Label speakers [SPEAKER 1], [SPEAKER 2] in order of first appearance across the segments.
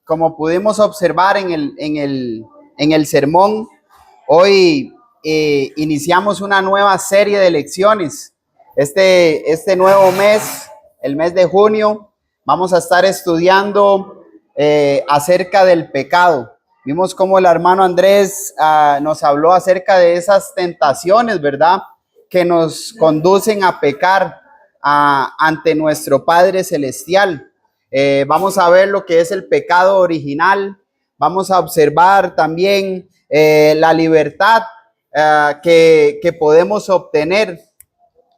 [SPEAKER 1] Como pudimos observar en el sermón, hoy iniciamos una nueva serie de lecciones. Este nuevo mes, el mes de junio, vamos a estar estudiando acerca del pecado. Vimos cómo el hermano Andrés nos habló acerca de esas tentaciones, ¿verdad?, que nos conducen a pecar ante nuestro Padre Celestial. Vamos a ver lo que es el pecado original. Vamos a observar también la libertad que podemos obtener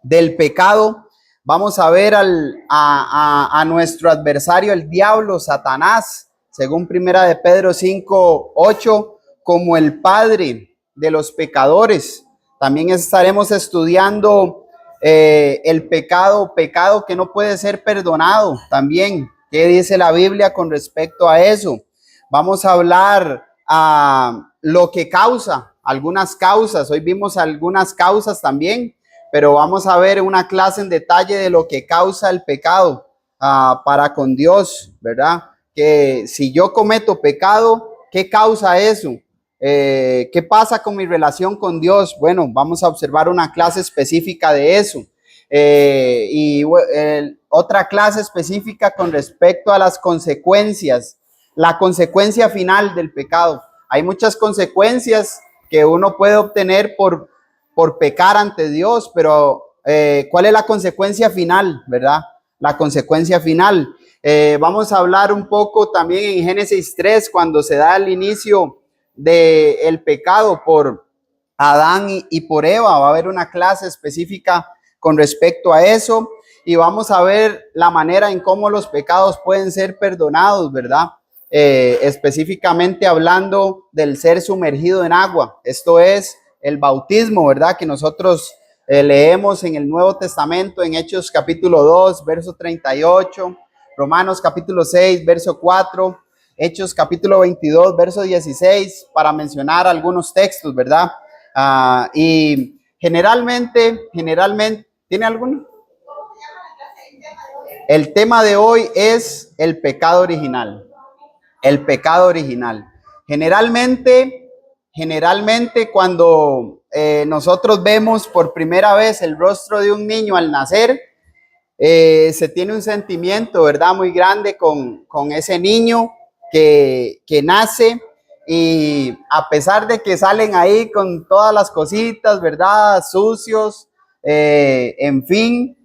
[SPEAKER 1] del pecado. Vamos a ver a nuestro adversario, el diablo, Satanás, según Primera de Pedro 5:8, como el padre de los pecadores. También estaremos estudiando el pecado que no puede ser perdonado también. ¿Qué dice la Biblia con respecto a eso? Vamos a hablar lo que causa, algunas causas. Hoy vimos algunas causas también, pero vamos a ver una clase en detalle de lo que causa el pecado para con Dios, ¿verdad? Que si yo cometo pecado, ¿qué causa eso? ¿Qué pasa con mi relación con Dios? Bueno, vamos a observar una clase específica de eso. Otra clase específica con respecto a las consecuencias, la consecuencia final del pecado. Hay muchas consecuencias que uno puede obtener por pecar ante Dios, pero ¿cuál es la consecuencia final, verdad? La consecuencia final. Vamos a hablar un poco también en Génesis 3, cuando se da el inicio del pecado por Adán y por Eva. Va a haber una clase específica con respecto a eso, y vamos a ver la manera en cómo los pecados pueden ser perdonados, ¿verdad? Específicamente hablando del ser sumergido en agua. Esto es el bautismo, ¿verdad? Que nosotros leemos en el Nuevo Testamento, en Hechos capítulo 2, verso 38, Romanos capítulo 6, verso 4, Hechos capítulo 22, verso 16, para mencionar algunos textos, ¿verdad? Y generalmente, ¿tiene alguno? El tema de hoy es el pecado original. El pecado original. Generalmente cuando nosotros vemos por primera vez el rostro de un niño al nacer, se tiene un sentimiento, ¿verdad?, muy grande con ese niño que nace. Y a pesar de que salen ahí con todas las cositas, ¿verdad?, sucios, en fin,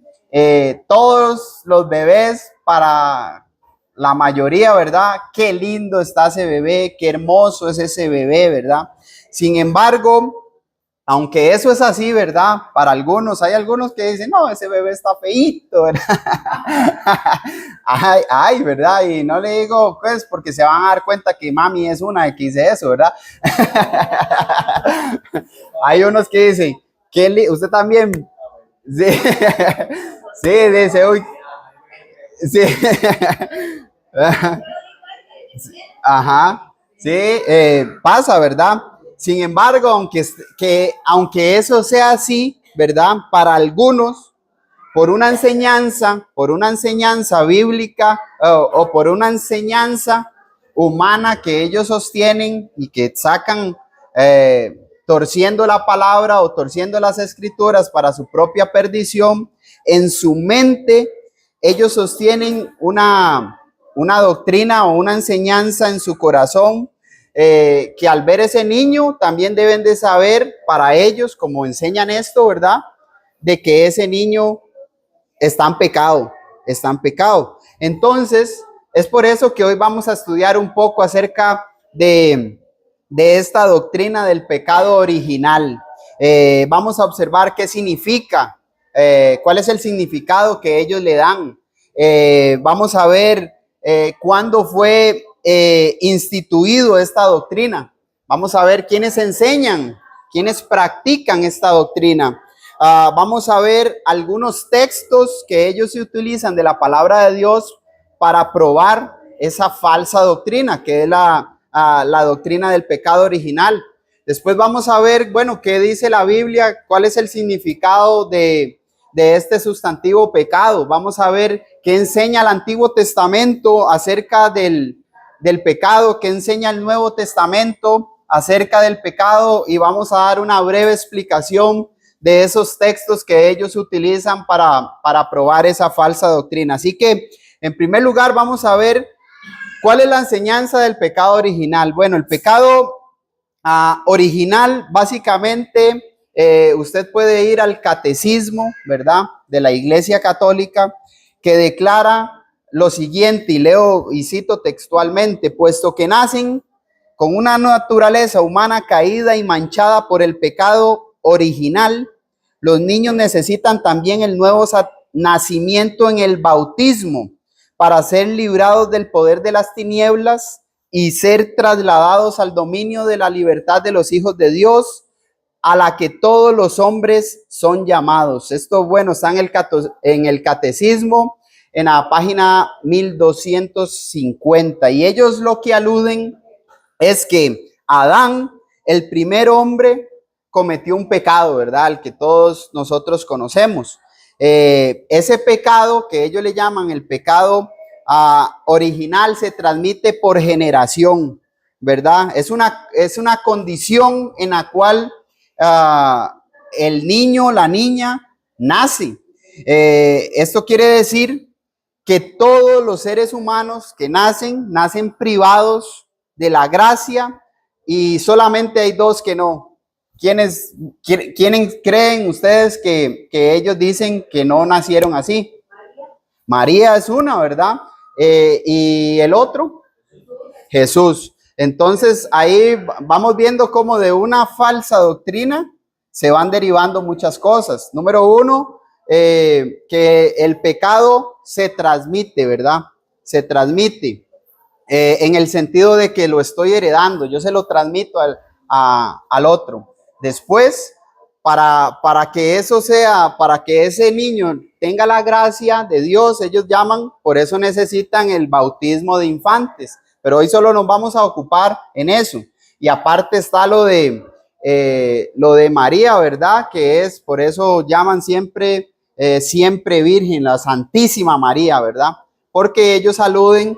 [SPEAKER 1] todos los bebés, para la mayoría, ¿verdad?, qué lindo está ese bebé, qué hermoso es ese bebé, ¿verdad? Sin embargo, aunque eso es así, ¿verdad?, para algunos, hay algunos que dicen, no, ese bebé está feíto, ¿verdad? ay, ¿verdad? Y no le digo, pues, porque se van a dar cuenta que mami es una que dice eso, ¿verdad? Hay unos que dicen, usted también, sí, sí, dice, uy, sí, ajá, sí, pasa, ¿verdad? Sin embargo, aunque eso sea así, ¿verdad?, para algunos, por una enseñanza bíblica o por una enseñanza humana que ellos sostienen y que sacan torciendo la palabra o torciendo las escrituras para su propia perdición, en su mente ellos sostienen una doctrina o una enseñanza en su corazón, que al ver ese niño también deben de saber, para ellos, como enseñan esto, ¿verdad?, de que ese niño está en pecado. Entonces, es por eso que hoy vamos a estudiar un poco acerca de esta doctrina del pecado original. Vamos a observar qué significa, cuál es el significado que ellos le dan. Vamos a ver cuándo fue instituido esta doctrina. Vamos a ver quiénes enseñan, quiénes practican esta doctrina. Vamos a ver algunos textos que ellos se utilizan de la palabra de Dios para probar esa falsa doctrina, que es la doctrina del pecado original. Después vamos a ver, bueno, qué dice la Biblia, cuál es el significado de este sustantivo pecado. Vamos a ver ¿Qué enseña el Antiguo Testamento acerca del pecado? ¿Qué enseña el Nuevo Testamento acerca del pecado? Y vamos a dar una breve explicación de esos textos que ellos utilizan para probar esa falsa doctrina. Así que, en primer lugar, vamos a ver cuál es la enseñanza del pecado original. Bueno, el pecado original, básicamente, usted puede ir al catecismo, ¿verdad?, de la Iglesia Católica, que declara lo siguiente, y leo y cito textualmente: puesto que nacen con una naturaleza humana caída y manchada por el pecado original, los niños necesitan también el nuevo nacimiento en el bautismo para ser librados del poder de las tinieblas y ser trasladados al dominio de la libertad de los hijos de Dios, a la que todos los hombres son llamados. Esto, bueno, está en el catecismo, en la página 1250. Y ellos lo que aluden es que Adán, el primer hombre, cometió un pecado, ¿verdad?, el que todos nosotros conocemos. Ese pecado que ellos le llaman el pecado original se transmite por generación, ¿verdad? Es una condición en la cual el niño, la niña, nace. Esto quiere decir que todos los seres humanos que nacen privados de la gracia, y solamente hay dos que no. ¿Quiénes creen ustedes que ellos dicen que no nacieron así? María es una, ¿verdad? Y el otro, Jesús. Entonces ahí vamos viendo cómo de una falsa doctrina se van derivando muchas cosas. Número uno, que el pecado se transmite, ¿verdad? Se transmite en el sentido de que lo estoy heredando, yo se lo transmito al otro. Después, para que eso sea, para que ese niño tenga la gracia de Dios, ellos llaman, por eso necesitan el bautismo de infantes. Pero hoy solo nos vamos a ocupar en eso. Y aparte está lo de María, ¿verdad? Que es, por eso llaman siempre virgen, la Santísima María, ¿verdad? Porque ellos aluden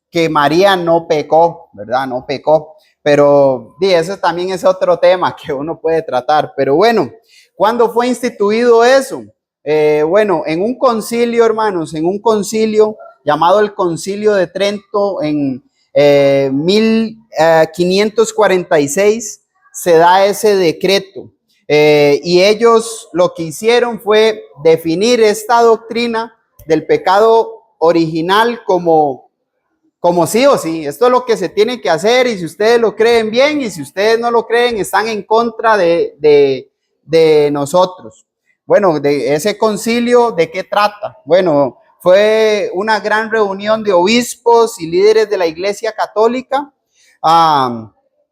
[SPEAKER 1] que María no pecó, ¿verdad? No pecó. Pero eso también es otro tema que uno puede tratar. Pero bueno, ¿cuándo fue instituido eso? Bueno, en un concilio, hermanos, en un concilio llamado el Concilio de Trento en 1546 se da ese decreto, y ellos lo que hicieron fue definir esta doctrina del pecado original como sí o sí. Esto es lo que se tiene que hacer, y si ustedes lo creen bien, y si ustedes no lo creen, están en contra de nosotros. Bueno, de ese concilio, ¿de qué trata? Bueno, fue una gran reunión de obispos y líderes de la Iglesia Católica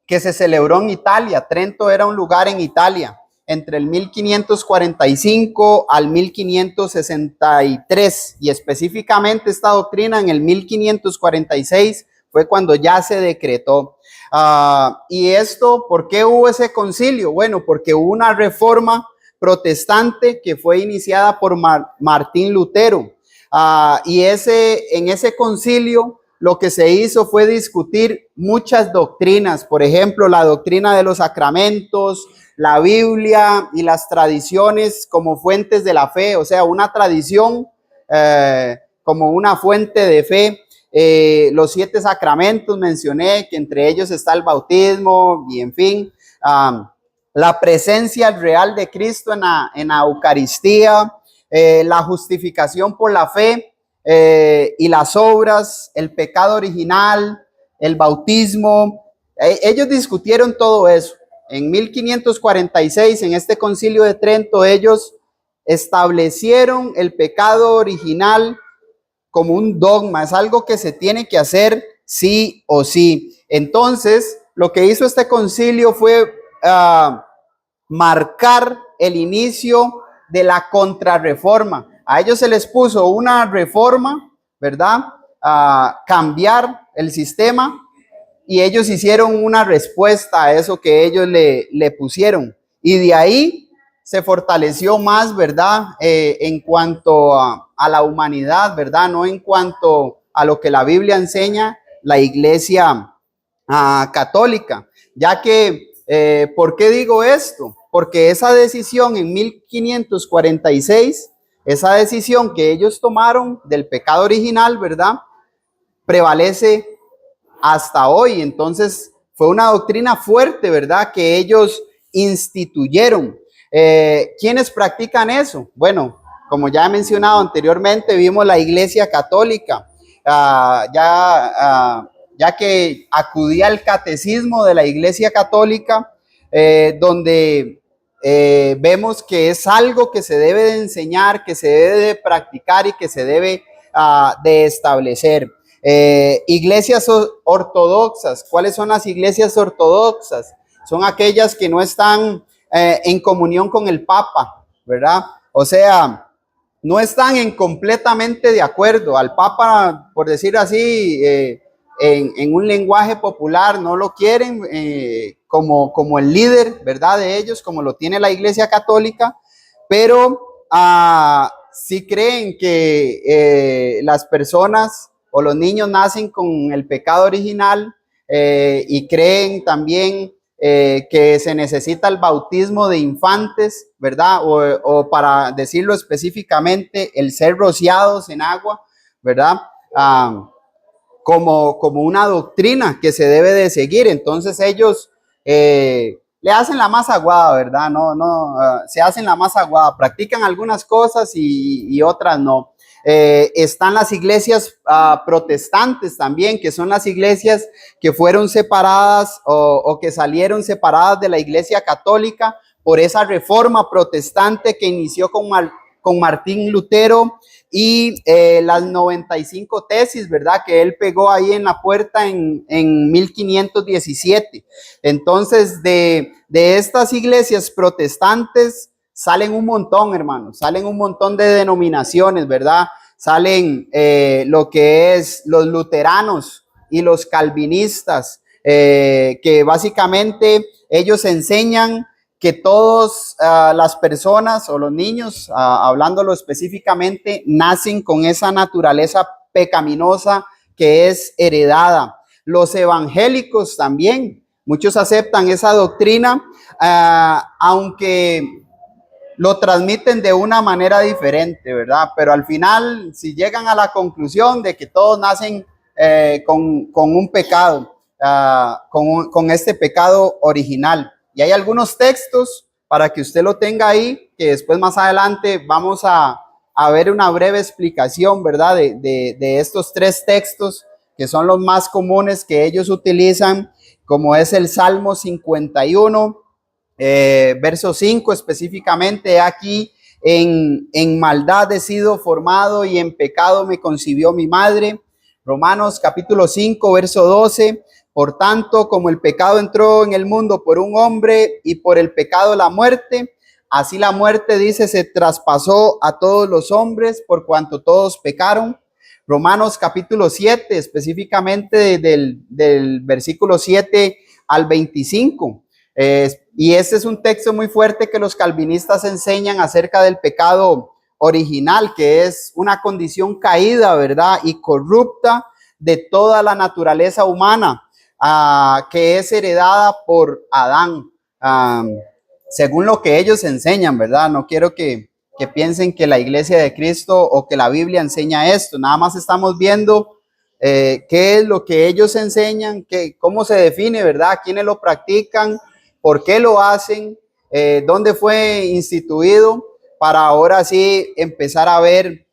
[SPEAKER 1] que se celebró en Italia. Trento era un lugar en Italia, entre el 1545 al 1563, y específicamente esta doctrina en el 1546 fue cuando ya se decretó. Y esto, ¿por qué hubo ese concilio? Bueno, porque hubo una reforma protestante que fue iniciada por Martín Lutero. Y en ese concilio lo que se hizo fue discutir muchas doctrinas, por ejemplo, la doctrina de los sacramentos, la Biblia y las tradiciones como fuentes de la fe, o sea, una tradición como una fuente de fe. Los 7 sacramentos mencioné, que entre ellos está el bautismo, y en fin, la presencia real de Cristo en la Eucaristía, la justificación por la fe y las obras, el pecado original, el bautismo. Ellos discutieron todo eso. En 1546, en este concilio de Trento, ellos establecieron el pecado original como un dogma, es algo que se tiene que hacer sí o sí. Entonces, lo que hizo este concilio fue marcar el inicio de la contrarreforma. A ellos se les puso una reforma, ¿verdad? Cambiar el sistema, y ellos hicieron una respuesta a eso que ellos le pusieron. Y de ahí se fortaleció más, ¿verdad? En cuanto a la humanidad, ¿verdad? No en cuanto a lo que la Biblia enseña la Iglesia católica, ya que, ¿por qué digo esto? Porque esa decisión en 1546, esa decisión que ellos tomaron del pecado original, ¿verdad? Prevalece hasta hoy. Entonces, fue una doctrina fuerte, ¿verdad? Que ellos instituyeron. ¿Quiénes practican eso? Bueno, como ya he mencionado anteriormente, vimos la Iglesia Católica, ya que acudía al catecismo de la Iglesia Católica, donde vemos que es algo que se debe de enseñar, que se debe de practicar y que se debe de establecer. Iglesias ortodoxas. ¿Cuáles son las iglesias ortodoxas? Son aquellas que no están en comunión con el Papa, ¿verdad? O sea, no están completamente de acuerdo. Al Papa, por decir así, en un lenguaje popular, no lo quieren como el líder, ¿verdad? De ellos, como lo tiene la Iglesia Católica, pero sí creen que las personas o los niños nacen con el pecado original, y creen también que se necesita el bautismo de infantes, ¿verdad? O para decirlo específicamente, el ser rociados en agua, ¿verdad? Como una doctrina que se debe de seguir. Entonces ellos le hacen la más aguada, ¿verdad? Se hacen la más aguada, practican algunas cosas y otras no. Están las iglesias protestantes también, que son las iglesias que fueron separadas o que salieron separadas de la Iglesia Católica por esa reforma protestante que inició con Martín Lutero y las 95 tesis, ¿verdad? Que él pegó ahí en la puerta en 1517. Entonces, de estas iglesias protestantes salen un montón, hermanos, salen un montón de denominaciones, ¿verdad? Salen lo que es los luteranos y los calvinistas, que básicamente ellos enseñan que todas las personas o los niños, hablándolo específicamente, nacen con esa naturaleza pecaminosa que es heredada. Los evangélicos también, muchos aceptan esa doctrina, aunque lo transmiten de una manera diferente, ¿verdad? Pero al final, si llegan a la conclusión de que todos nacen con un pecado, con este pecado original. Y hay algunos textos para que usted lo tenga ahí, que después más adelante vamos a ver una breve explicación, ¿verdad? De estos tres textos que son los más comunes que ellos utilizan, como es el Salmo 51, verso 5 específicamente: aquí en maldad he sido formado y en pecado me concibió mi madre. Romanos capítulo 5 verso 12: por tanto, como el pecado entró en el mundo por un hombre y por el pecado la muerte, así la muerte, dice, se traspasó a todos los hombres por cuanto todos pecaron. Romanos capítulo 7, específicamente del versículo 7 al 25. Y este es un texto muy fuerte que los calvinistas enseñan acerca del pecado original, que es una condición caída, ¿verdad? Y corrupta de toda la naturaleza humana, que es heredada por Adán, según lo que ellos enseñan, ¿verdad? No quiero que piensen que la Iglesia de Cristo o que la Biblia enseña esto. Nada más estamos viendo qué es lo que ellos enseñan, cómo se define, ¿verdad? ¿Quiénes lo practican? ¿Por qué lo hacen? ¿Dónde fue instituido? Para ahora sí empezar a ver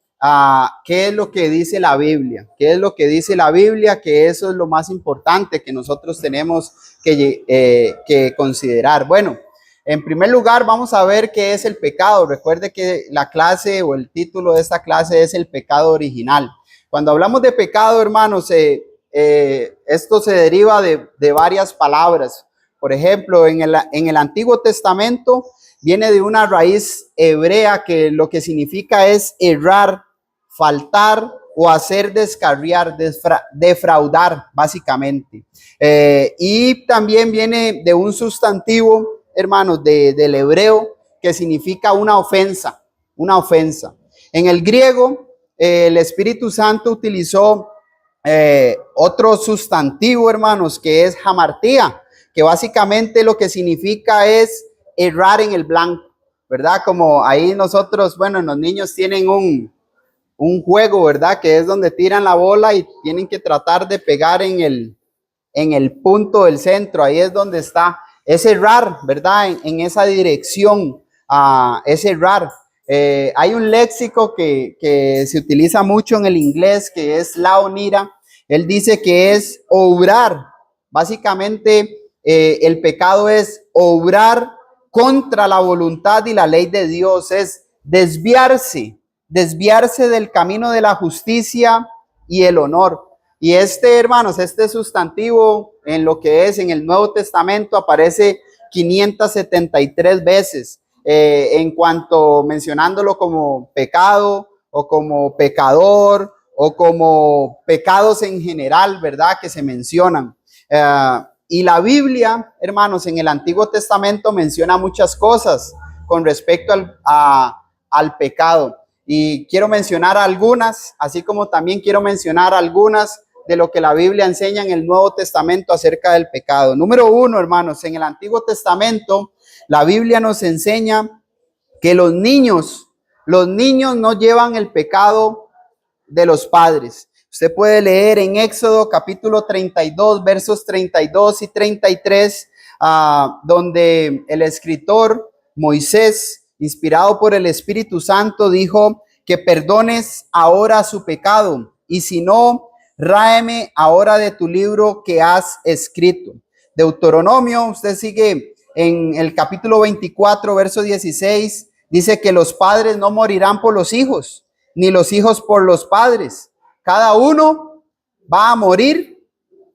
[SPEAKER 1] qué es lo que dice la Biblia. ¿Qué es lo que dice la Biblia? Que eso es lo más importante que nosotros tenemos que considerar. Bueno, en primer lugar vamos a ver qué es el pecado. Recuerde que la clase o el título de esta clase es el pecado original. Cuando hablamos de pecado, hermanos, esto se deriva de varias palabras. Por ejemplo, en el Antiguo Testamento viene de una raíz hebrea que lo que significa es errar, faltar o hacer descarriar, defraudar, básicamente. Y también viene de un sustantivo, hermanos, del hebreo, que significa una ofensa, una ofensa. En el griego, el Espíritu Santo utilizó otro sustantivo, hermanos, que es hamartía, que básicamente lo que significa es errar en el blanco, ¿verdad? Como ahí nosotros, bueno, los niños tienen un juego, ¿verdad? Que es donde tiran la bola y tienen que tratar de pegar en el punto del centro. Ahí es donde está. Es errar, ¿verdad? En esa dirección, es errar. Hay un léxico que se utiliza mucho en el inglés, que es laonira. Él dice que es obrar. Básicamente, el pecado es obrar contra la voluntad y la ley de Dios, es desviarse del camino de la justicia y el honor. Y hermanos, este sustantivo en lo que es en el Nuevo Testamento aparece 573 veces, en cuanto mencionándolo como pecado o como pecador o como pecados en general, ¿verdad? Que se mencionan. Y la Biblia, hermanos, en el Antiguo Testamento menciona muchas cosas con respecto al pecado. Y quiero mencionar algunas, así como también quiero mencionar algunas de lo que la Biblia enseña en el Nuevo Testamento acerca del pecado. Número uno, hermanos, en el Antiguo Testamento, la Biblia nos enseña que los niños no llevan el pecado de los padres. Usted puede leer en Éxodo capítulo 32, versos 32 y 33, donde el escritor Moisés, inspirado por el Espíritu Santo, dijo que perdones ahora su pecado, y si no, ráeme ahora de tu libro que has escrito. Deuteronomio, usted sigue en el capítulo 24, verso 16, dice que los padres no morirán por los hijos, ni los hijos por los padres. Cada uno va a morir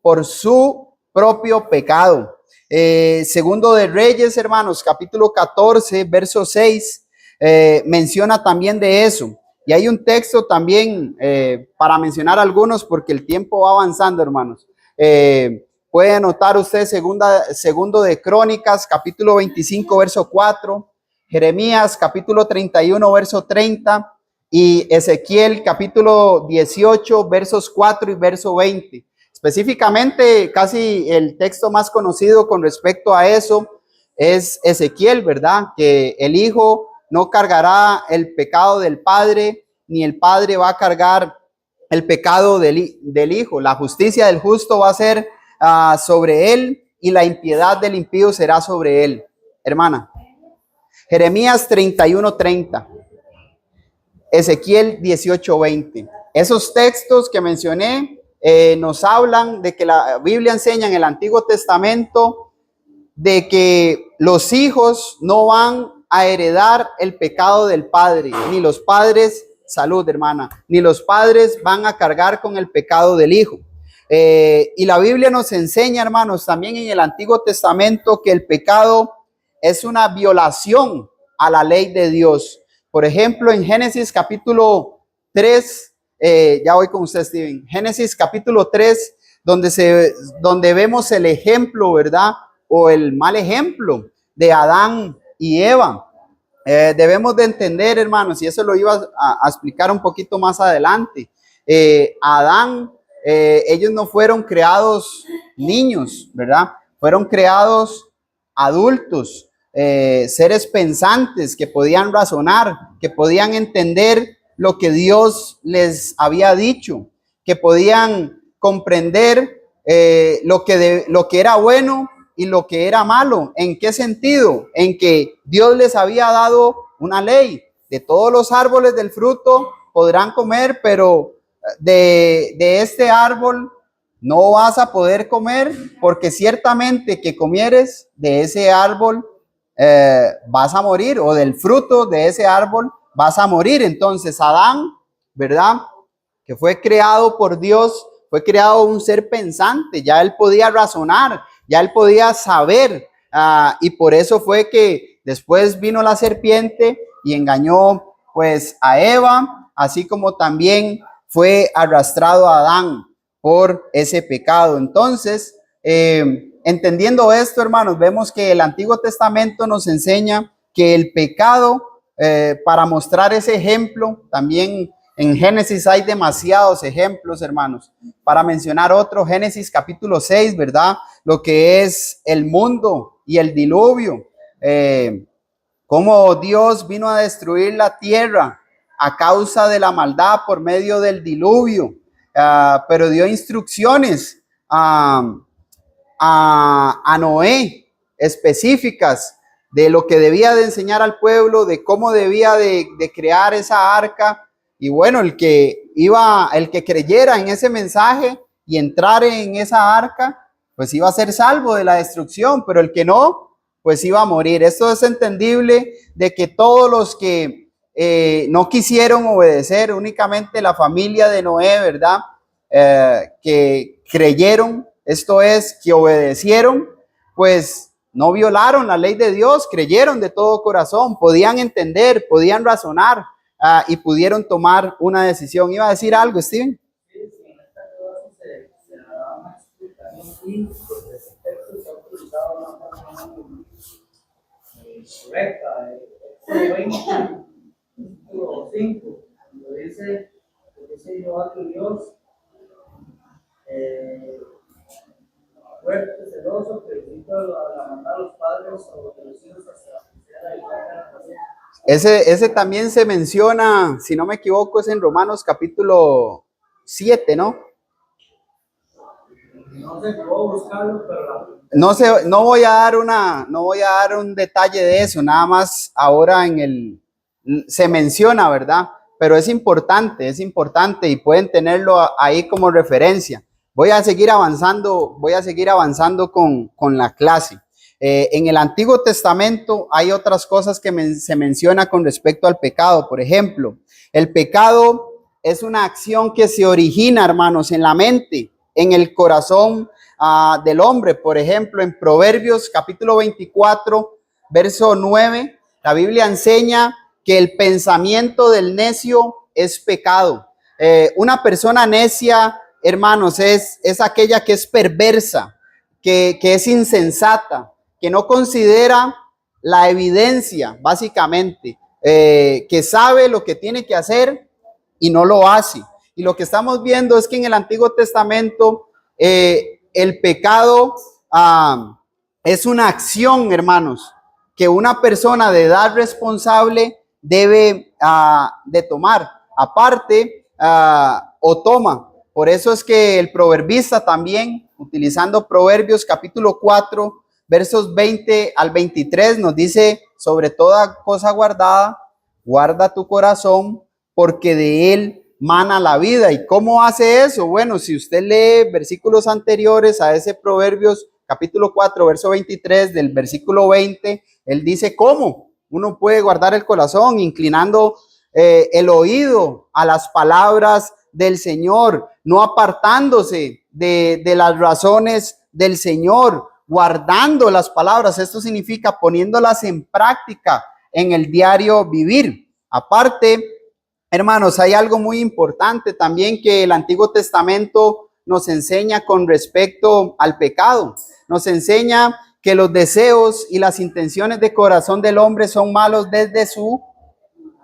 [SPEAKER 1] por su propio pecado. Segundo de Reyes, hermanos, capítulo 14, verso 6, menciona también de eso. Y hay un texto también para mencionar algunos porque el tiempo va avanzando, hermanos. Puede anotar usted segundo de Crónicas, capítulo 25, verso 4, Jeremías, capítulo 31, verso 30, y Ezequiel, capítulo 18, versos 4 y verso 20. Específicamente, casi el texto más conocido con respecto a eso es Ezequiel, ¿verdad? Que el hijo no cargará el pecado del padre, ni el padre va a cargar el pecado del hijo. La justicia del justo va a ser sobre él, y la impiedad del impío será sobre él. Hermana, Jeremías 31:30, Ezequiel 18:20. Esos textos que mencioné nos hablan de que la Biblia enseña en el Antiguo Testamento de que los hijos no van a heredar el pecado del padre, ni los padres, salud hermana, ni los padres van a cargar con el pecado del hijo. Y la Biblia nos enseña, hermanos, también en el Antiguo Testamento, que el pecado es una violación a la ley de Dios. Por ejemplo, en Génesis capítulo 3, ya voy con usted, Steven. Génesis capítulo 3, donde vemos el ejemplo, ¿verdad? O el mal ejemplo de Adán y Eva. Debemos de entender, hermanos, y eso lo iba a explicar un poquito más adelante. Adán, ellos no fueron creados niños, ¿verdad? Fueron creados adultos, seres pensantes que podían razonar, que podían entender lo que Dios les había dicho, que podían comprender lo que era bueno y lo que era malo. ¿En qué sentido? En que Dios les había dado una ley: de todos los árboles del fruto podrán comer, pero de este árbol no vas a poder comer, porque ciertamente que comieres de ese árbol vas a morir, o del fruto de ese árbol vas a morir. Entonces Adán, ¿verdad?, que fue creado por Dios, fue creado un ser pensante, ya él podía razonar, ya él podía saber, y por eso fue que después vino la serpiente y engañó pues a Eva, así como también fue arrastrado a Adán por ese pecado. Entonces, entendiendo esto, hermanos, vemos que el Antiguo Testamento nos enseña que el pecado, para mostrar ese ejemplo, también En Génesis hay demasiados ejemplos, hermanos. Para mencionar otro, Génesis capítulo 6, ¿verdad? Lo que es el mundo y el diluvio. Cómo Dios vino a destruir la tierra a causa de la maldad por medio del diluvio. Pero dio instrucciones a Noé específicas de lo que debía de enseñar al pueblo, de cómo debía de crear esa arca. Y bueno, el que creyera en ese mensaje y entrar en esa arca, pues iba a ser salvo de la destrucción, pero el que no, pues iba a morir. Esto es entendible de que todos los que no quisieron obedecer, únicamente la familia de Noé, ¿verdad? Que creyeron, esto es, que obedecieron, pues no violaron la ley de Dios, creyeron de todo corazón, podían entender, podían razonar y pudieron tomar una decisión. ¿Iba a decir algo, Steven?
[SPEAKER 2] Correcta, 20, 5, lo dice Jehová tu Dios, fuerte, celoso, que invita a mandar a los padres o de los hijos hasta la eternidad.
[SPEAKER 1] Ese también se menciona, si no me equivoco, es en Romanos capítulo 7, ¿no?
[SPEAKER 2] No sé, puedo buscarlo, pero
[SPEAKER 1] no sé, no voy a dar un detalle de eso, nada más ahora se menciona, ¿verdad? Pero es importante y pueden tenerlo ahí como referencia. Voy a seguir avanzando con la clase. En el Antiguo Testamento hay otras cosas que se menciona con respecto al pecado. Por ejemplo, el pecado es una acción que se origina, hermanos, en la mente, en el corazón del hombre. Por ejemplo, en Proverbios capítulo 24, verso 9, la Biblia enseña que el pensamiento del necio es pecado. Una persona necia, hermanos, es aquella que es perversa, que es insensata, que no considera la evidencia, básicamente, que sabe lo que tiene que hacer y no lo hace. Y lo que estamos viendo es que en el Antiguo Testamento el pecado es una acción, hermanos, que una persona de edad responsable debe de tomar. Aparte, o toma. Por eso es que el proverbista también, utilizando Proverbios capítulo 4, versos 20 al 23, nos dice: sobre toda cosa guardada, guarda tu corazón, porque de él mana la vida. ¿Y cómo hace eso? Bueno, si usted lee versículos anteriores a ese Proverbios capítulo 4, verso 23, del versículo 20, él dice cómo uno puede guardar el corazón, inclinando el oído a las palabras del Señor, no apartándose de las razones del Señor, guardando las palabras. Esto significa poniéndolas en práctica en el diario vivir. Aparte, hermanos, hay algo muy importante también que el Antiguo Testamento nos enseña con respecto al pecado. Nos enseña que los deseos y las intenciones de corazón del hombre son malos desde su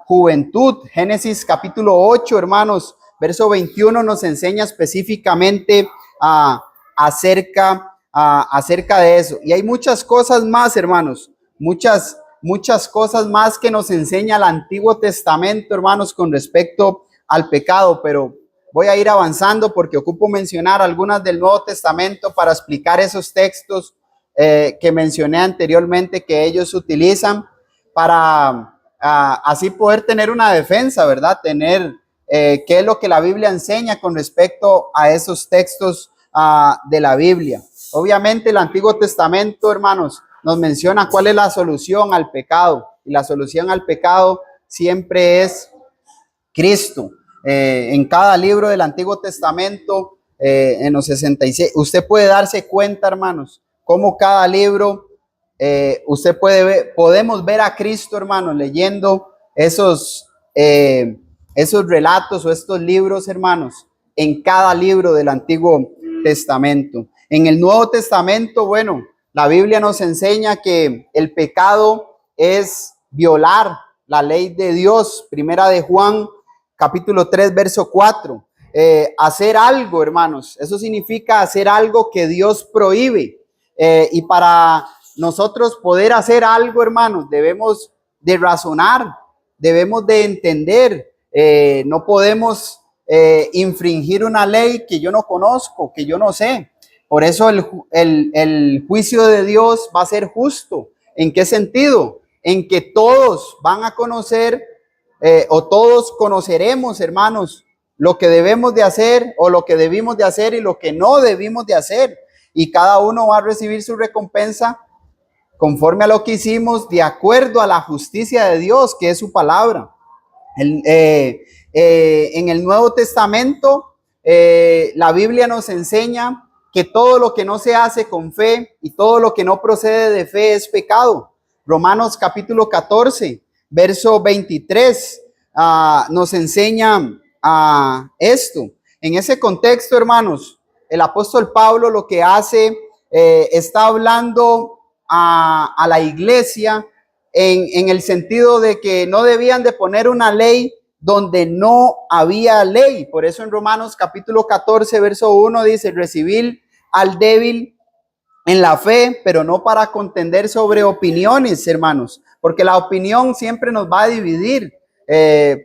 [SPEAKER 1] juventud. Génesis capítulo 8, hermanos, verso 21 nos enseña específicamente acerca de eso. Y hay muchas cosas más, hermanos, muchas cosas más que nos enseña el Antiguo Testamento, hermanos, con respecto al pecado, pero voy a ir avanzando porque ocupo mencionar algunas del Nuevo Testamento para explicar esos textos que mencioné anteriormente, que ellos utilizan para así poder tener una defensa, ¿verdad? Tener qué es lo que la Biblia enseña con respecto a esos textos de la Biblia. Obviamente el Antiguo Testamento, hermanos, nos menciona cuál es la solución al pecado, y la solución al pecado siempre es Cristo. En cada libro del Antiguo Testamento, en los 66, usted puede darse cuenta, hermanos, cómo cada libro usted puede ver, podemos ver a Cristo, hermanos, leyendo esos relatos o estos libros, hermanos, en cada libro del Antiguo Testamento. En el Nuevo Testamento, bueno, la Biblia nos enseña que el pecado es violar la ley de Dios. Primera de Juan capítulo 3, verso 4. Hacer algo, hermanos, eso significa hacer algo que Dios prohíbe. Y para nosotros poder hacer algo, hermanos, debemos de razonar, debemos de entender. No podemos infringir una ley que yo no conozco, que yo no sé. Por eso el juicio de Dios va a ser justo. ¿En qué sentido? En que todos van a conocer o todos conoceremos, hermanos, lo que debemos de hacer o lo que debimos de hacer y lo que no debimos de hacer. Y cada uno va a recibir su recompensa conforme a lo que hicimos, de acuerdo a la justicia de Dios, que es su palabra. En el Nuevo Testamento, la Biblia nos enseña que todo lo que no se hace con fe y todo lo que no procede de fe es pecado. Romanos capítulo 14, verso 23, nos enseña esto. En ese contexto, hermanos, el apóstol Pablo lo que hace, está hablando a la iglesia en el sentido de que no debían de poner una ley donde no había ley. Por eso en Romanos capítulo 14, verso 1 dice: recibir al débil en la fe, pero no para contender sobre opiniones, hermanos, porque la opinión siempre nos va a dividir,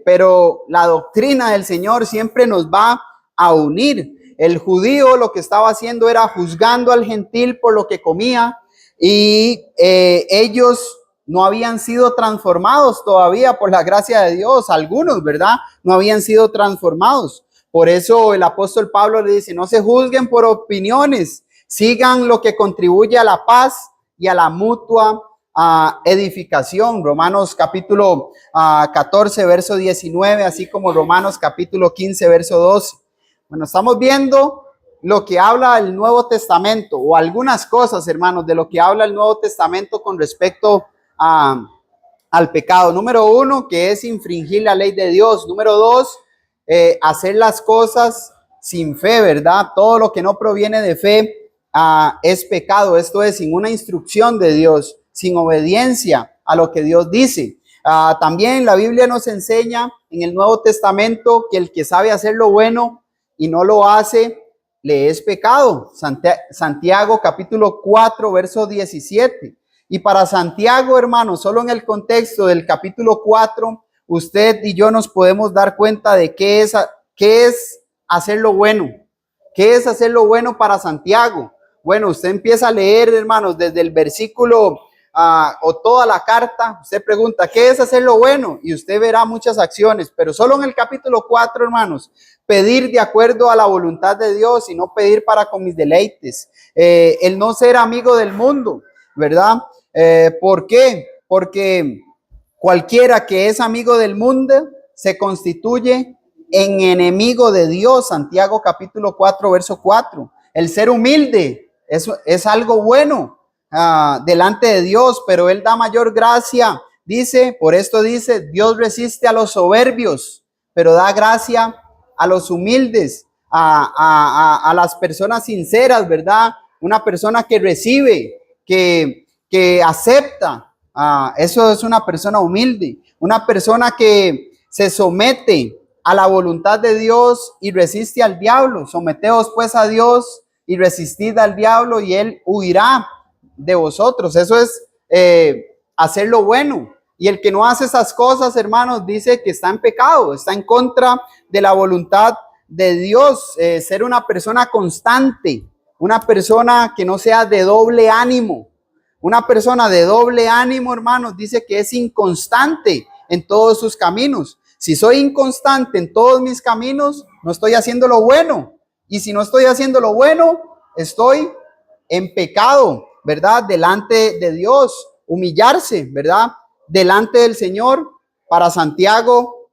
[SPEAKER 1] pero la doctrina del Señor siempre nos va a unir. El judío lo que estaba haciendo era juzgando al gentil por lo que comía, y ellos no habían sido transformados todavía por la gracia de Dios. Algunos, ¿verdad?, no habían sido transformados. Por eso el apóstol Pablo le dice: no se juzguen por opiniones, sigan lo que contribuye a la paz y a la mutua edificación. Romanos capítulo 14, verso 19, así como Romanos capítulo 15, verso 12. Bueno, estamos viendo lo que habla el Nuevo Testamento, o algunas cosas, hermanos, de lo que habla el Nuevo Testamento con respecto al pecado. Número 1, que es infringir la ley de Dios. Número 2, hacer las cosas sin fe, ¿verdad? Todo lo que no proviene de fe es pecado. Esto es, sin una instrucción de Dios, sin obediencia a lo que Dios dice. También la Biblia nos enseña en el Nuevo Testamento que el que sabe hacer lo bueno y no lo hace, le es pecado. Santiago capítulo 4, verso 17. Y para Santiago, hermanos, solo en el contexto del capítulo 4, usted y yo nos podemos dar cuenta de qué es hacer lo bueno. ¿Qué es hacer lo bueno para Santiago? Bueno, usted empieza a leer, hermanos, desde el versículo o toda la carta. Usted pregunta: ¿qué es hacer lo bueno? Y usted verá muchas acciones, pero solo en el capítulo 4, hermanos: pedir de acuerdo a la voluntad de Dios y no pedir para con mis deleites. El no ser amigo del mundo, ¿verdad? ¿Por qué? Porque cualquiera que es amigo del mundo se constituye en enemigo de Dios. Santiago capítulo 4, verso 4. El ser humilde es algo bueno delante de Dios, pero Él da mayor gracia. Dice, por esto dice: Dios resiste a los soberbios, pero da gracia a los humildes, a las personas sinceras, ¿verdad? Una persona que recibe, que acepta, eso es una persona humilde. Una persona que se somete a la voluntad de Dios y resiste al diablo. Someteos pues a Dios y resistid al diablo y él huirá de vosotros. Eso es hacer lo bueno. Y el que no hace esas cosas, hermanos, dice que está en pecado, está en contra de la voluntad de Dios. Ser una persona constante, una persona que no sea de doble ánimo. Una persona de doble ánimo, hermanos, dice que es inconstante en todos sus caminos. Si soy inconstante en todos mis caminos, no estoy haciendo lo bueno. Y si no estoy haciendo lo bueno, estoy en pecado, ¿verdad? Delante de Dios. Humillarse, ¿verdad? Delante del Señor. Para Santiago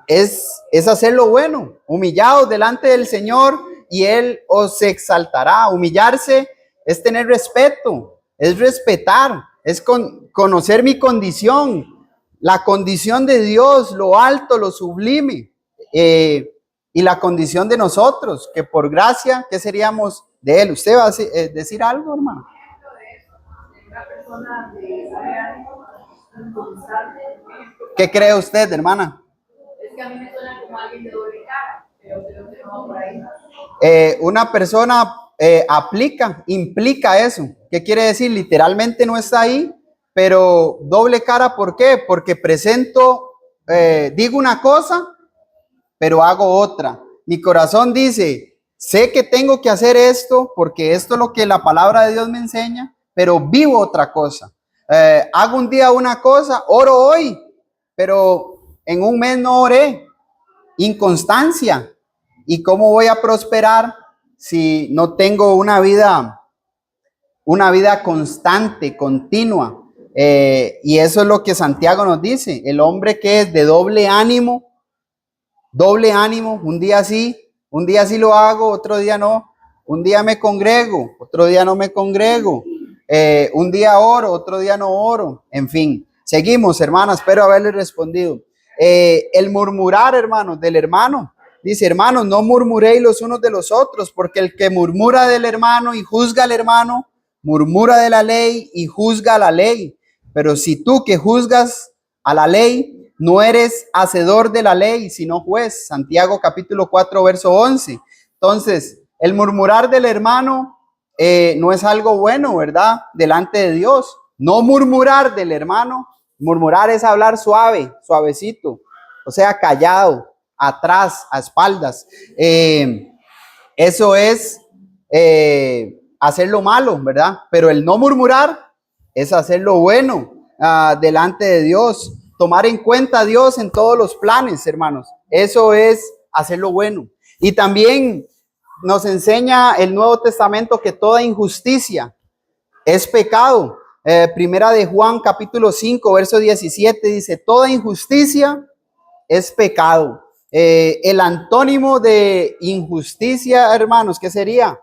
[SPEAKER 1] es hacer lo bueno. Humillados delante del Señor y Él os exaltará. Humillarse es tener respeto, es respetar, es conocer mi condición, la condición de Dios, lo alto, lo sublime, y la condición de nosotros, que por gracia, ¿qué seríamos de Él? ¿Usted va a decir algo, hermano? ¿Qué cree usted, hermana?
[SPEAKER 3] Es que a mí me suena como alguien de doble cara, pero creo que no va por ahí.
[SPEAKER 1] Una persona implica eso. ¿Qué quiere decir? Literalmente no está ahí, pero doble cara, ¿por qué? Porque digo una cosa, pero hago otra. Mi corazón dice, sé que tengo que hacer esto, porque esto es lo que la palabra de Dios me enseña, pero vivo otra cosa. Hago un día una cosa, oro hoy, pero en un mes no oré. Inconstancia. ¿Y cómo voy a prosperar si no tengo una vida constante, continua? Y eso es lo que Santiago nos dice. El hombre que es de doble ánimo, un día sí lo hago, otro día no. Un día me congrego, otro día no me congrego. Un día oro, otro día no oro. En fin, seguimos, hermanas, espero haberles respondido. El murmurar, hermanos, del hermano. Dice, hermanos, no murmuréis los unos de los otros, porque el que murmura del hermano y juzga al hermano, murmura de la ley y juzga a la ley. Pero si tú que juzgas a la ley, no eres hacedor de la ley, sino juez. Santiago capítulo 4, verso 11. Entonces, el murmurar del hermano no es algo bueno, ¿verdad? Delante de Dios. No murmurar del hermano. Murmurar es hablar suave, suavecito, o sea, callado, atrás, a espaldas. Eso es hacer lo malo, ¿verdad? Pero el no murmurar es hacer lo bueno delante de Dios. Tomar en cuenta a Dios en todos los planes, hermanos. Eso es hacer lo bueno. Y también nos enseña el Nuevo Testamento que toda injusticia es pecado. Primera de Juan capítulo 5 verso 17 dice, toda injusticia es pecado. El antónimo de injusticia, hermanos, ¿qué sería?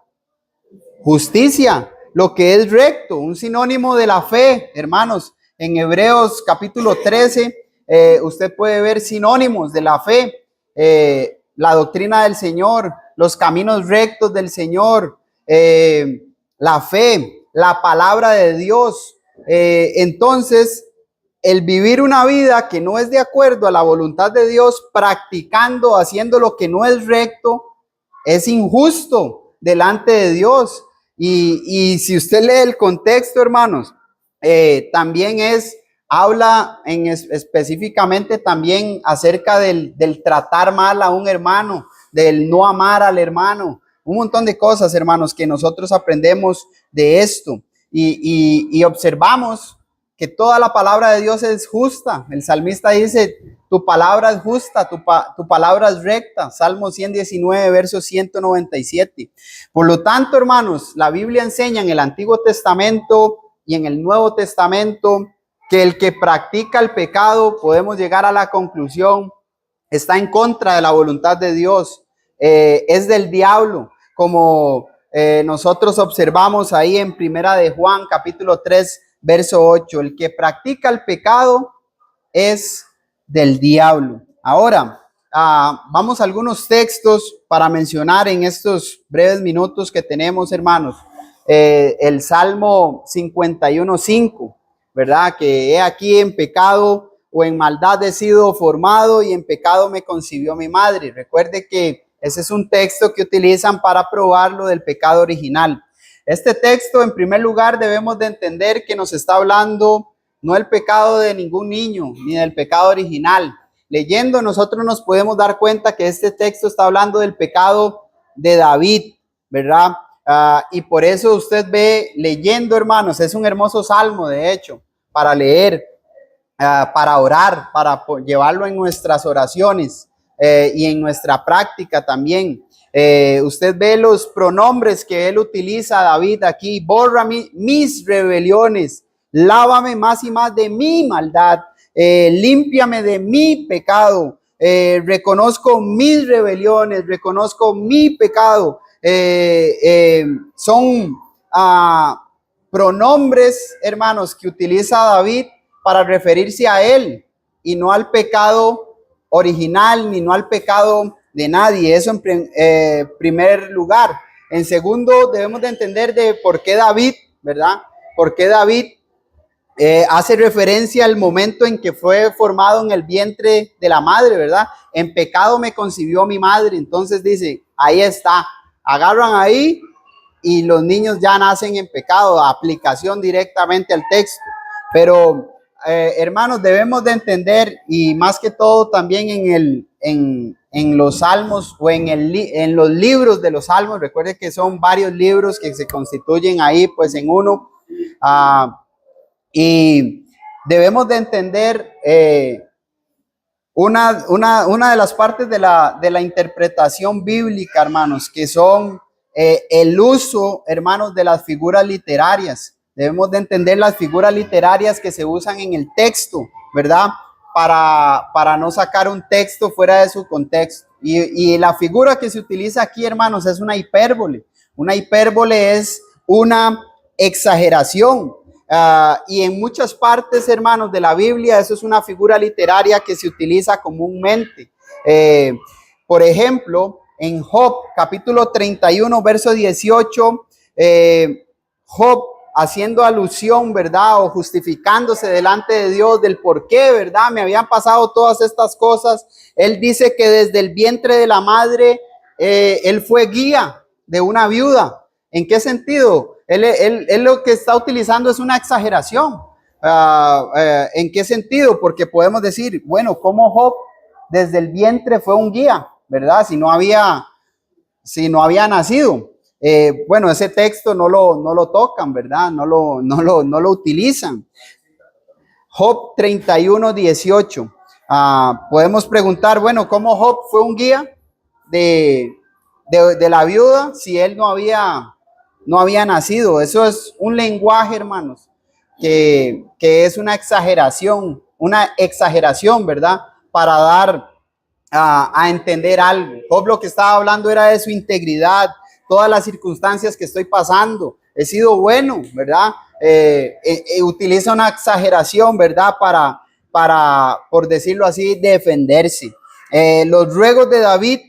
[SPEAKER 1] Justicia, lo que es recto, un sinónimo de la fe, hermanos. En Hebreos capítulo 13, usted puede ver sinónimos de la fe, la doctrina del Señor, los caminos rectos del Señor, la fe, la palabra de Dios. Entonces, el vivir una vida que no es de acuerdo a la voluntad de Dios, practicando, haciendo lo que no es recto, es injusto delante de Dios. Y si usted lee el contexto, hermanos, también habla específicamente también acerca del tratar mal a un hermano, del no amar al hermano, un montón de cosas, hermanos, que nosotros aprendemos de esto y observamos que toda la palabra de Dios es justa. El salmista dice, tu palabra es justa, tu palabra es recta. Salmo 119, verso 197. Por lo tanto, hermanos, la Biblia enseña en el Antiguo Testamento y en el Nuevo Testamento que el que practica el pecado, podemos llegar a la conclusión, está en contra de la voluntad de Dios, es del diablo, como nosotros observamos ahí en Primera de Juan, capítulo 3, verso 8. El que practica el pecado es del diablo. Ahora, vamos a algunos textos para mencionar en estos breves minutos que tenemos, hermanos. El Salmo 51:5, ¿verdad? Que he aquí en pecado o en maldad he sido formado y en pecado me concibió mi madre. Recuerde que ese es un texto que utilizan para probar lo del pecado original. Este texto, en primer lugar, debemos de entender que nos está hablando no del pecado de ningún niño, ni del pecado original. Leyendo, nosotros nos podemos dar cuenta que este texto está hablando del pecado de David, ¿verdad? Y por eso usted ve leyendo, hermanos, es un hermoso salmo, de hecho, para leer, para orar, para llevarlo en nuestras oraciones y en nuestra práctica también. Usted ve los pronombres que él utiliza, David, aquí. Borra mis rebeliones, lávame más y más de mi maldad, límpiame de mi pecado, reconozco mis rebeliones, reconozco mi pecado. Son pronombres, hermanos, que utiliza David para referirse a él y no al pecado original ni no al pecado de nadie. Eso en primer lugar. En segundo, debemos de entender de por qué David, ¿verdad? ¿Por qué David hace referencia al momento en que fue formado en el vientre de la madre, ¿verdad? En pecado me concibió mi madre. Entonces dice, ahí está, agarran ahí y los niños ya nacen en pecado, aplicación directamente al texto. Pero hermanos, debemos de entender, y más que todo también en los salmos o en los libros de los salmos, recuerde que son varios libros que se constituyen ahí pues en uno, y debemos de entender una de las partes de la interpretación bíblica, hermanos, que son el uso, hermanos, de las figuras literarias. Debemos de entender las figuras literarias que se usan en el texto, ¿verdad? Para no sacar un texto fuera de su contexto. Y la figura que se utiliza aquí, hermanos, es una hipérbole. Una hipérbole es una exageración. Y en muchas partes, hermanos, de la Biblia, eso es una figura literaria que se utiliza comúnmente. Por ejemplo, en Job, capítulo 31, verso 18, Job, haciendo alusión, ¿verdad? O justificándose delante de Dios del por qué, ¿verdad? Me habían pasado todas estas cosas. Él dice que desde el vientre de la madre, él fue guía de una viuda. ¿En qué sentido? Él lo que está utilizando es una exageración. ¿En qué sentido? Porque podemos decir, bueno, ¿cómo Job desde el vientre fue un guía, ¿verdad? Si no había nacido. Bueno, ese texto no lo tocan, ¿verdad? No lo utilizan. Job 31, 18. Podemos preguntar, bueno, ¿cómo Job fue un guía de la viuda si él no había nacido? Eso es un lenguaje, hermanos, que es una exageración, ¿verdad? Para dar a entender algo. Job lo que estaba hablando era de su integridad, todas las circunstancias que estoy pasando. He sido bueno, ¿verdad? Utiliza una exageración, ¿verdad? Para, por decirlo así, defenderse. Los ruegos de David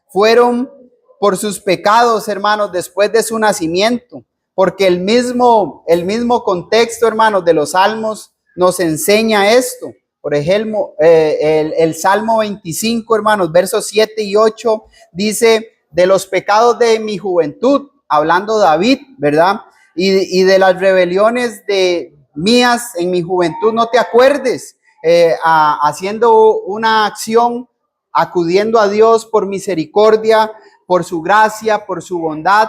[SPEAKER 1] fueron por sus pecados, hermanos, después de su nacimiento, porque el mismo contexto, hermanos, de los salmos nos enseña esto. Por ejemplo, el Salmo 25, hermanos, versos 7 y 8, dice, de los pecados de mi juventud, hablando David, ¿verdad? Y de las rebeliones de mías en mi juventud, no te acuerdes, haciendo una acción, acudiendo a Dios por misericordia, por su gracia, por su bondad,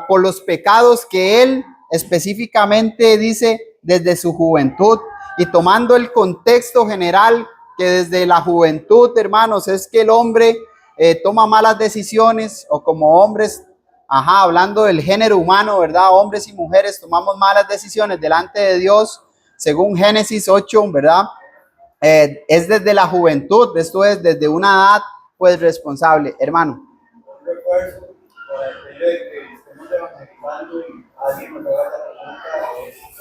[SPEAKER 1] por los pecados que él específicamente dice desde su juventud, y tomando el contexto general que desde la juventud, hermanos, es que el hombre toma malas decisiones, o como hombres, hablando del género humano, ¿verdad? Hombres y mujeres tomamos malas decisiones delante de Dios, según Génesis 8, ¿verdad? Es desde la juventud, esto es desde una edad, pues, responsable, hermano.
[SPEAKER 2] Recuerdo, por el hecho de que estemos evangelizando y alguien nos haga la pregunta,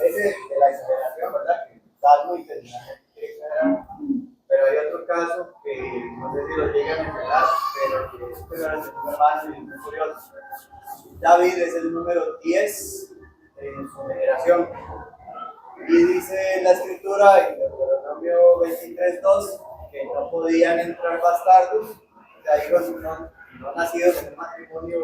[SPEAKER 2] ese de la exageración, ¿verdad? Que salmo intencionalmente exagerado. Pero hay otro caso que no sé si lo llegan a mencionar, pero que es el hermano y muy curioso. David es el número 10 en su generación. Y dice la escritura en Deuteronomio 23:2 que no podían entrar bastardos, o sea, hijos no nacidos en un matrimonio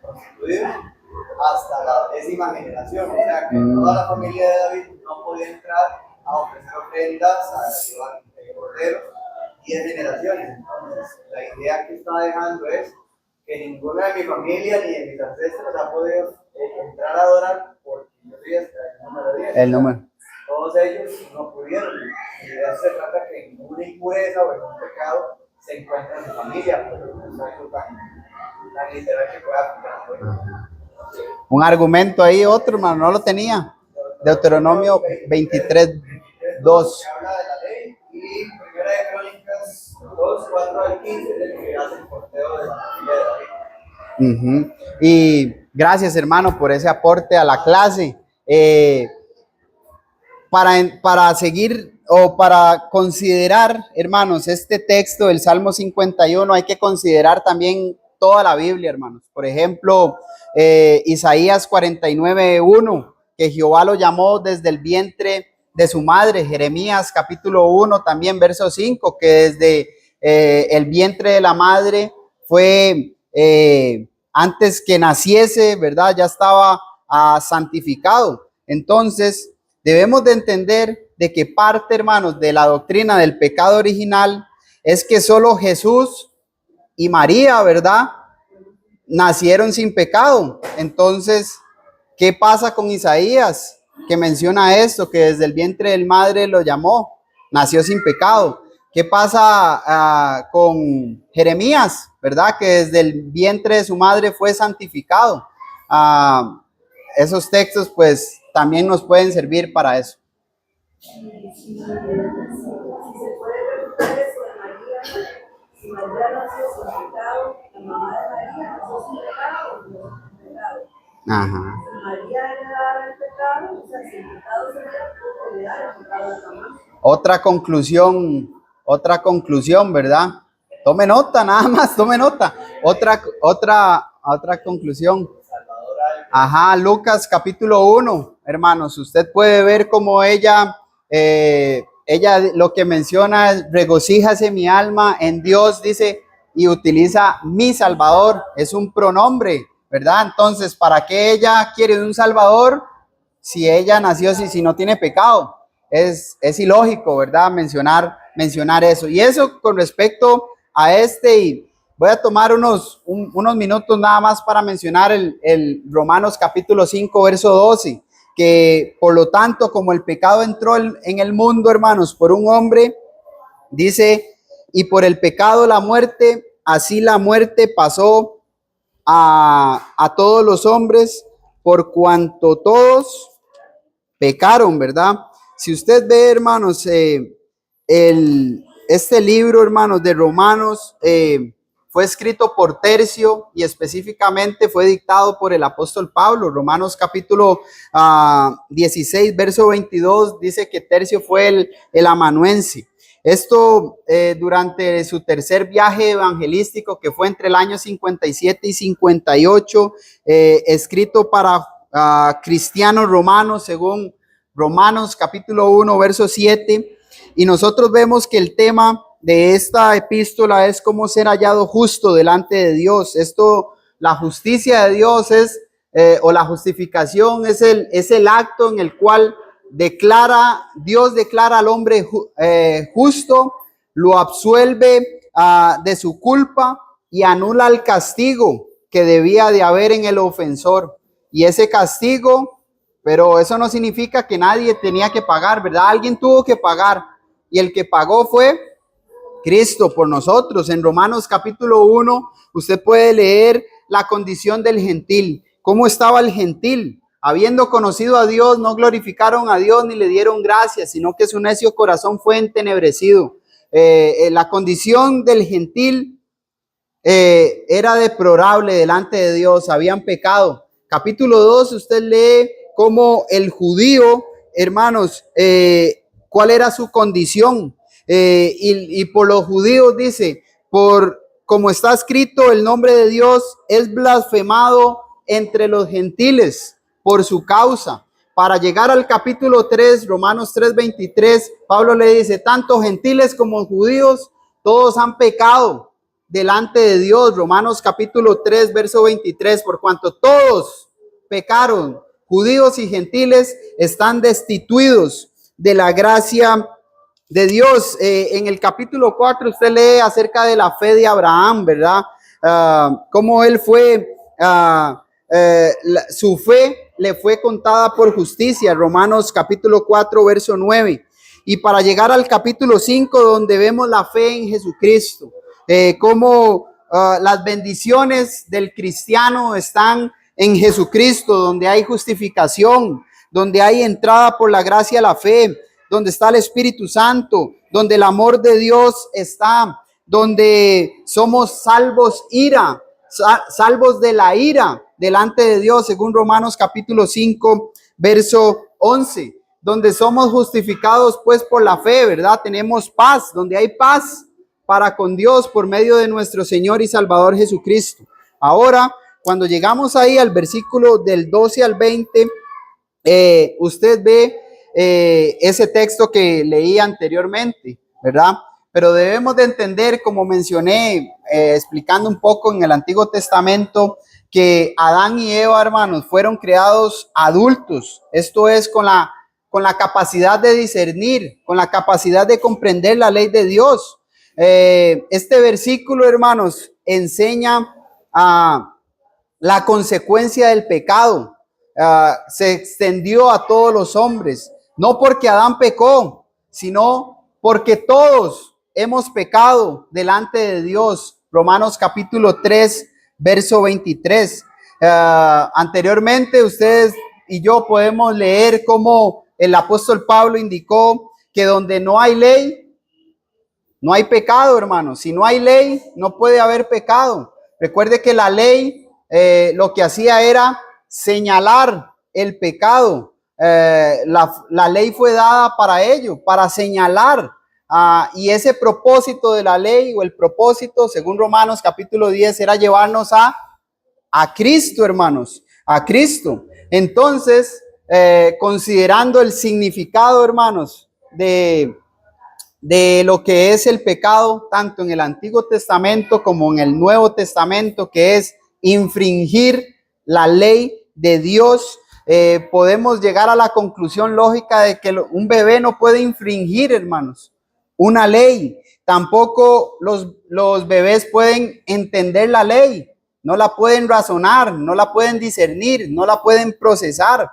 [SPEAKER 2] constituido, hasta la 10ª generación. O sea, que toda la familia de David no podía entrar a ofrecer ofrendas, a llevar corderos, 10 generaciones. Entonces, la idea que está dejando es que ninguna de mi familia ni de mis ancestros ha podido entrar a adorar porque yo soy el número 10.
[SPEAKER 1] El número.
[SPEAKER 2] Todos ellos no pudieron. Y de eso se trata, que ninguna impureza o algún pecado se encuentra en su familia, pero no es algo tan literal que pueda aplicar.
[SPEAKER 1] Un argumento ahí, otro, hermano, no lo tenía. Deuteronomio 23:2.
[SPEAKER 2] Habla de la ley, y Primera de Crónicas 2:4 al 15 es el que hace el porteo de la familia de David.
[SPEAKER 1] Y gracias, hermano, por ese aporte a la clase. Para seguir o para considerar, hermanos, este texto del Salmo 51, hay que considerar también toda la Biblia, hermanos. Por ejemplo, Isaías 49:1, que Jehová lo llamó desde el vientre de su madre. Jeremías capítulo 1, también verso 5, que desde el vientre de la madre fue, antes que naciese, ¿verdad? Ya estaba santificado. Entonces, debemos de entender de que parte, hermanos, de la doctrina del pecado original es que solo Jesús y María, ¿verdad?, nacieron sin pecado. Entonces, ¿qué pasa con Isaías? Que menciona esto, que desde el vientre del madre lo llamó, nació sin pecado. ¿Qué pasa con Jeremías? ¿Verdad? Que desde el vientre de su madre fue santificado. Esos textos pues también nos pueden servir para eso.
[SPEAKER 3] Si se puede preguntar eso de María, si María nació sin pecado, la mamá de María nació sin pecado o no sin pecado.
[SPEAKER 1] Ajá.
[SPEAKER 3] Si María heredaba el pecado, o sea, si el pecado sería heredar el pecado de la mamá.
[SPEAKER 1] Otra conclusión, ¿verdad? Tome nota, nada más, tome nota. Otra conclusión. Ajá, Lucas capítulo 1, hermanos, usted puede ver cómo ella lo que menciona es: regocíjase mi alma en Dios, dice, y utiliza mi Salvador, es un pronombre, ¿verdad? Entonces, ¿para qué ella quiere un Salvador si ella nació, si no tiene pecado? Es ilógico, ¿verdad? Mencionar eso. Y eso con respecto a y voy a tomar unos minutos nada más para mencionar el Romanos capítulo 5, verso 12, que por lo tanto, como el pecado entró en el mundo, hermanos, por un hombre, dice, y por el pecado la muerte, así la muerte pasó a todos los hombres, por cuanto todos pecaron, ¿verdad? Si usted ve, hermanos, este libro, hermanos, de Romanos, fue escrito por Tercio y específicamente fue dictado por el apóstol Pablo. Romanos capítulo 16, verso 22, dice que Tercio fue el amanuense. Esto durante su tercer viaje evangelístico, que fue entre el año 57 y 58, escrito para cristianos romanos, según Romanos capítulo 1, verso 7. Y nosotros vemos que el tema de esta epístola es cómo ser hallado justo delante de Dios. La justicia de Dios o la justificación es el acto en el cual Dios declara al hombre justo, lo absuelve de su culpa y anula el castigo que debía de haber en el ofensor. Y ese castigo, pero eso no significa que nadie tenía que pagar, ¿verdad? Alguien tuvo que pagar, y el que pagó fue Cristo por nosotros. En Romanos capítulo 1, usted puede leer la condición del gentil. ¿Cómo estaba el gentil? Habiendo conocido a Dios, no glorificaron a Dios ni le dieron gracias, sino que su necio corazón fue entenebrecido. La condición del gentil era deplorable delante de Dios, habían pecado. Capítulo 2, usted lee cómo el judío, hermanos, cuál era su condición. Y por los judíos dice, como está escrito, el nombre de Dios es blasfemado entre los gentiles por su causa. Para llegar al capítulo 3, Romanos 3:23, Pablo le dice, tanto gentiles como judíos, todos han pecado delante de Dios. Romanos capítulo 3, verso 23, por cuanto todos pecaron, judíos y gentiles, están destituidos de la gracia de Dios. En el capítulo 4 usted lee acerca de la fe de Abraham, ¿verdad? Cómo él fue, su fe le fue contada por justicia. Romanos capítulo 4, verso 9. Y para llegar al capítulo 5, donde vemos la fe en Jesucristo, cómo las bendiciones del cristiano están en Jesucristo, donde hay justificación, donde hay entrada por la gracia a la fe, donde está el Espíritu Santo, donde el amor de Dios está, donde somos salvos de la ira delante de Dios, según Romanos capítulo 5, verso 11, donde somos justificados pues por la fe, ¿verdad? Tenemos paz, donde hay paz para con Dios por medio de nuestro Señor y Salvador Jesucristo. Ahora, cuando llegamos ahí al versículo del 12 al 20, usted ve ese texto que leí anteriormente, ¿verdad? Pero debemos de entender, como mencioné, explicando un poco en el Antiguo Testamento, que Adán y Eva, hermanos, fueron creados adultos. Esto es con la capacidad de discernir, con la capacidad de comprender la ley de Dios. Este versículo, hermanos, enseña la consecuencia del pecado. Se extendió a todos los hombres, no porque Adán pecó, sino porque todos hemos pecado delante de Dios. Romanos capítulo 3, verso 23. Anteriormente ustedes y yo podemos leer cómo el apóstol Pablo indicó que donde no hay ley, no hay pecado, hermanos. Si no hay ley, no puede haber pecado. Recuerde que la ley lo que hacía era señalar el pecado. La ley fue dada para ello, para señalar. Y ese propósito de la ley, o el propósito, según Romanos capítulo 10, era llevarnos a Cristo, hermanos, a Cristo. Entonces, considerando el significado, hermanos, de lo que es el pecado, tanto en el Antiguo Testamento como en el Nuevo Testamento, que es infringir la ley de Dios, podemos llegar a la conclusión lógica de que un bebé no puede infringir, hermanos, una ley. Tampoco los bebés pueden entender la ley, no la pueden razonar, no la pueden discernir, no la pueden procesar.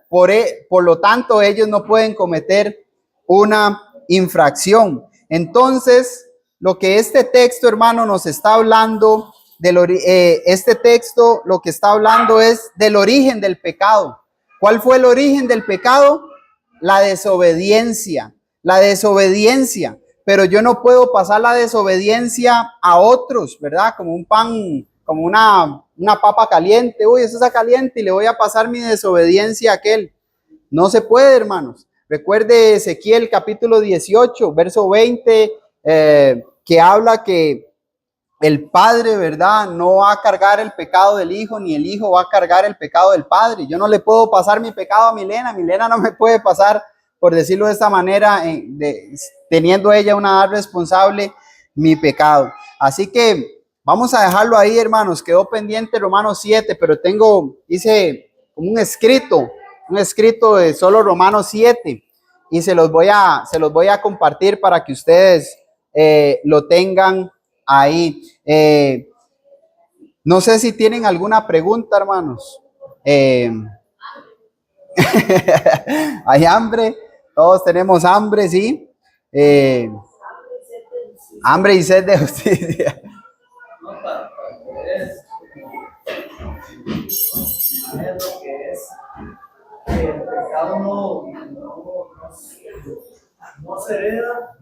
[SPEAKER 1] Por lo tanto, ellos no pueden cometer una infracción. Entonces, lo que este texto, hermano, nos está hablando, este texto lo que está hablando es del origen del pecado. ¿Cuál fue el origen del pecado? La desobediencia, la desobediencia. Pero yo no puedo pasar la desobediencia a otros, ¿verdad? Como un pan, como una papa caliente. Uy, eso está caliente y le voy a pasar mi desobediencia a aquel. No se puede, hermanos. Recuerde Ezequiel capítulo 18, verso 20, que habla que el padre, ¿verdad?, no va a cargar el pecado del hijo, ni el hijo va a cargar el pecado del padre. Yo no le puedo pasar mi pecado a Milena no me puede pasar, por decirlo de esta manera, teniendo ella una edad responsable, mi pecado. Así que vamos a dejarlo ahí, hermanos. Quedó pendiente Romanos 7, pero hice como un escrito de solo Romanos 7 y se los voy a compartir para que ustedes lo tengan ahí. No sé si tienen alguna pregunta, hermanos. Hay hambre, todos tenemos hambre, ¿sí? Hambre y sed de justicia.
[SPEAKER 2] No, para poder es lo que es que el pecado no se hereda,